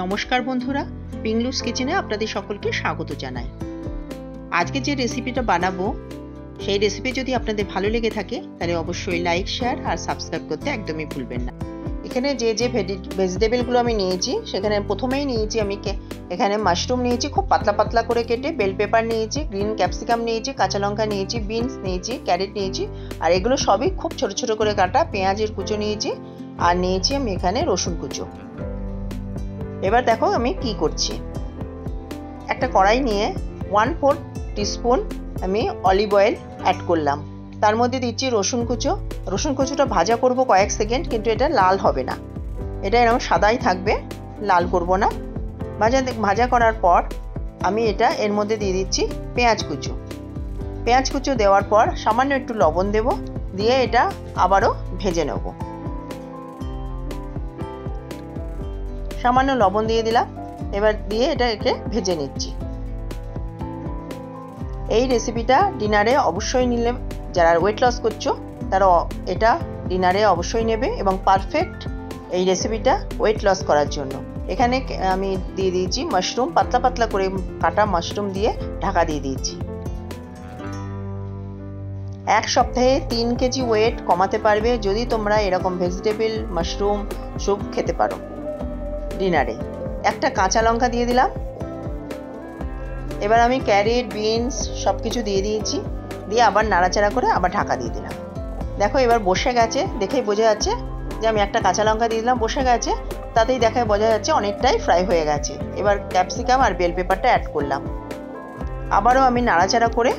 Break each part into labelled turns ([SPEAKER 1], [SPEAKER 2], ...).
[SPEAKER 1] নমস্কার বন্ধুরা, পিংলুস কিচেনে আপনাদের সকলকে স্বাগত জানাই। আজকে যে রেসিপিটা বানাবো সেই রেসিপি যদি আপনাদের ভালো লেগে থাকে তাহলে অবশ্যই লাইক, শেয়ার আর সাবস্ক্রাইব করতে একদমই ভুলবেন না। এখানে যে যে ভেজিটেবলগুলো আমি নিয়েছি সেখানে প্রথমেই নিয়েছি আমি এখানে মাশরুম নিয়েছি খুব পাতলা পাতলা করে কেটে, বেল পেপার নিয়েছি, গ্রিন ক্যাপসিকাম নিয়েছি, কাঁচা লঙ্কা নিয়েছি, বিনস নিয়েছি, ক্যারেট নিয়েছি আর এগুলো সবই খুব ছোট ছোট করে কাটা, পেঁয়াজের কুচো নিয়েছি আর নিয়েছি আমি এখানে রসুন কুচো। এবার দেখো আমি কি করছি। একটা কড়াই নিয়ে 1/4 টিস্পুন আমি অলিভ অয়েল অ্যাড করলাম। তার মধ্যে দিচ্ছি রসুন কুচো। রসুন কুচোটা ভাজা করব কয়েক সেকেন্ড, কিন্তু এটা লাল হবে না, এটা এরকম সাদাই থাকবে, লাল করব না। ভাজা করার পর আমি এটা এর মধ্যে দিয়ে দিচ্ছি পেঁয়াজ কুচো। পেঁয়াজ কুচো দেওয়ার পর সামান্য একটু লবণ দেব, দিয়ে এটা আবারও ভেজে নেব। সামান্য লবণ দিয়ে দিলাম, এবার দিয়ে এটাকে ভেজে নিচ্ছি। এই রেসিপিটা ডিনারে অবশ্যই নিলে, যারা ওয়েট লস করছো তারা এটা ডিনারে অবশ্যই নেবে এবং পারফেক্ট এই রেসিপিটা ওয়েট লস করার জন্য। এখানে আমি দিয়ে দিয়েছি মাশরুম, পাতলা পাতলা করে কাটা মাশরুম দিয়ে ঢাকা দিয়ে দিয়েছি। এক সপ্তাহে 3 কেজি ওয়েট কমাতে পারবে যদি তোমরা এরকম ভেজিটেবল মাশরুম স্যুপ খেতে পারো ডিনারে। একটা কাঁচা লঙ্কা দিয়ে দিলাম। এবার আমি ক্যারেট, বিনস সব কিছু দিয়ে দিয়েছি, দিয়ে আবার নাড়াচাড়া করে আবার ঢাকা দিয়ে দিলাম। দেখো এবার বসে গেছে, দেখেই বোঝা যাচ্ছে যে আমি একটা কাঁচা লঙ্কা দিয়ে দিলাম, বসে গেছে, তাতেই দেখায় বোঝা যাচ্ছে অনেকটাই ফ্রাই হয়ে গেছে। এবার ক্যাপসিকাম আর বেল পেপারটা অ্যাড করলাম, আবারও আমি নাড়াচাড়া করে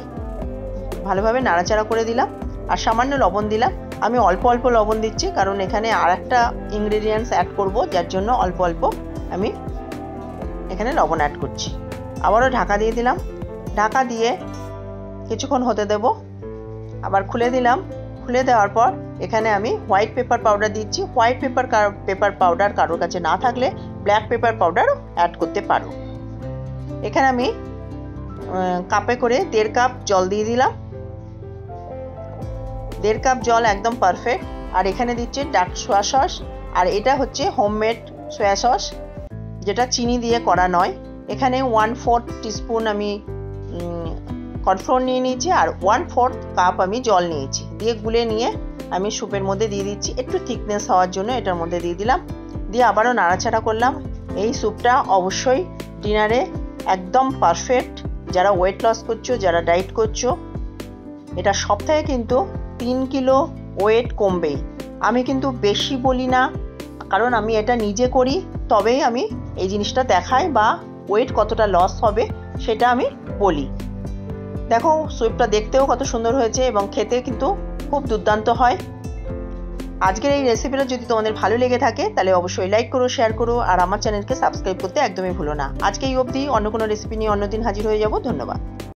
[SPEAKER 1] ভালোভাবে নাড়াচাড়া করে দিলাম আর সামান্য লবণ দিলাম। আমি অল্প অল্প লবণ দিচ্ছি কারণ এখানে আর একটা ইনগ্রেডিয়েন্টস অ্যাড করব, যার জন্য অল্প অল্প আমি এখানে লবণ অ্যাড করছি। আবারও ঢাকা দিয়ে দিলাম, ঢাকা দিয়ে কিছুক্ষণ হতে দেব। আবার খুলে দিলাম, খুলে দেওয়ার পর এখানে আমি হোয়াইট পেপার পাউডার দিচ্ছি। হোয়াইট পেপার পাউডার কারোর কাছে না থাকলে ব্ল্যাক পেপার পাউডারও অ্যাড করতে পারো। এখানে আমি কাপে করে 1.5 কাপ জল দিয়ে দিলাম। 1.5 কাপ জল একদম পারফেক্ট। আর এখানে দিচ্ছি ডার্ক সোয়া সস, আর এটা হচ্ছে হোমমেড সোয়া সস, যেটা চিনি দিয়ে করা নয়। এখানে 1/4 টিস্পুন আমি কর্নফ্লোর নিয়ে নিয়েছি আর 1/4 কাপ আমি জল নিয়েছি, দিয়ে গুলে নিয়ে আমি স্যুপের মধ্যে দিয়ে দিচ্ছি। একটু থিকনেস হওয়ার জন্য এটার মধ্যে দিয়ে দিলাম, দিয়ে আবারও নাড়াচাড়া করলাম। এই স্যুপটা অবশ্যই ডিনারে একদম পারফেক্ট। যারা ওয়েট লস করছো, যারা ডায়েট করছো, এটা সপ্তাহে কিন্তু 3 কিলো ওয়েট কমবেই। আমি কিন্তু বেশি বলি না, কারণ আমি এটা নিজে করি, তবেই আমি এই জিনিসটা দেখাই বা ওয়েট কতটা লস হবে সেটা আমি বলি। দেখো স্যুপটা দেখতেও কত সুন্দর হয়েছে এবং খেতে কিন্তু খুব দুর্দান্ত হয়। আজকের এই রেসিপিটা যদি তোমাদের ভালো লেগে থাকে তাহলে অবশ্যই লাইক করো, শেয়ার করো আর আমার চ্যানেলকে সাবস্ক্রাইব করতে একদমই ভুলো না। আজকে এই অবধি, অন্য কোনো রেসিপি নিয়ে অন্যদিন হাজির হয়ে যাব। ধন্যবাদ।